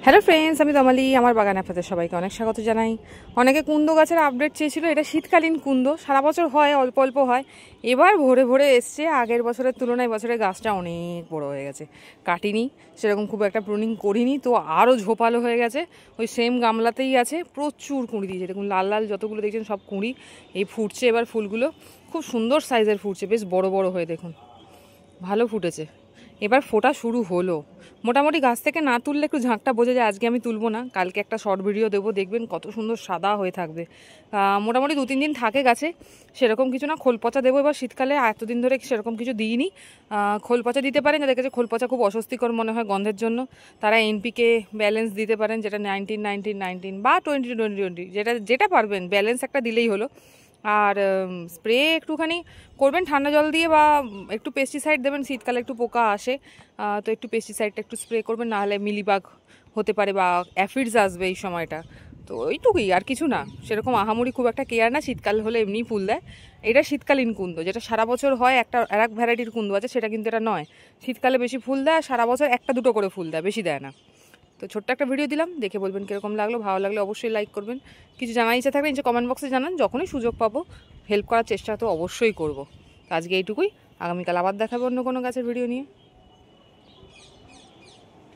Hello friends, আমি তমালি। আমার বাগানে আপনাদের সবাইকে অনেক স্বাগত জানাই। অনেকে কুন্দ গাছের আপডেট চেয়েছিল। এটা শীতকালীন কুন্দ, সারা বছর হয়, অল্প অল্প হয়। এবার ভরে ভরে এসছে। আগের বছরের তুলনায় বছরের গাছটা অনেক বড় হয়ে গেছে। কাটিনি, সেরকম খুব একটা প্রুনিং করিনি, তো আরও ঝোপালো হয়ে গেছে। ওই সেম গামলাতেই আছে, প্রচুর কুঁড়ি দিয়েছে। দেখুন লাল লাল যতগুলো দেখছেন সব কুঁড়ি। এই ফুটছে এবার ফুলগুলো, খুব সুন্দর সাইজের ফুটছে, বেশ বড় বড় হয়ে দেখুন ভালো ফুটেছে। এবার ফোটা শুরু হলো। মোটামুটি গাছ থেকে না তুললে একটু ঝাঁকটা বোঝা যায়। আজকে আমি তুলবো না, কালকে একটা শর্ট ভিডিও দেবো, দেখবেন কত সুন্দর সাদা হয়ে থাকবে। মোটামুটি 2-3 দিন থাকে গাছে, সেরকম কিছু না। খোল পচা দেবো এবার শীতকালে, এতদিন ধরে সেরকম কিছু দিইনি। খোল পচা দিতে পারেন, যাদের কাছে খোল পচা খুব অস্বস্তিকর মনে হয় গন্ধের জন্য, তারা এনপিকে ব্যালেন্স দিতে পারেন, যেটা 19-19-19 বা 20-20-20, যেটা যেটা পারবেন ব্যালেন্স একটা দিলেই হলো। আর স্প্রে একটুখানি করবেন ঠান্ডা জল দিয়ে, বা একটু পেস্টিসাইড দেবেন, শীতকালে একটু পোকা আসে, তো একটু পেস্টিসাইডটা একটু স্প্রে করবেন, নাহলে মিলিবাগ হতে পারে বা অ্যাফিডস আসবে এই সময়টা। তো ওইটুকুই, আর কিছু না। সেরকম আহামরি খুব একটা কেয়ার না, শীতকাল হলে এমনিই ফুল দেয়। এটা শীতকালীন কুন্দ, যেটা সারা বছর হয়। আর এক ভ্যারাইটির কুন্দ আছে, সেটা কিন্তু এটা নয়। শীতকালে বেশি ফুল দেয়, সারা বছর একটা দুটো করে ফুল দেয়, বেশি দেয় না। তো ছোট্ট একটা ভিডিও দিলাম, দেখে বলবেন কীরকম লাগলো। ভালো লাগলে অবশ্যই লাইক করবেন। কিছু জানার ইচ্ছা থাকলে নিচে কমেন্ট বক্সে জানান, যখনই সুযোগ পাবো হেল্প করার চেষ্টা তো অবশ্যই করব। তো আজকে এইটুকুই, আগামীকাল আবার দেখাবো অন্য কোনো গাছের ভিডিও নিয়ে।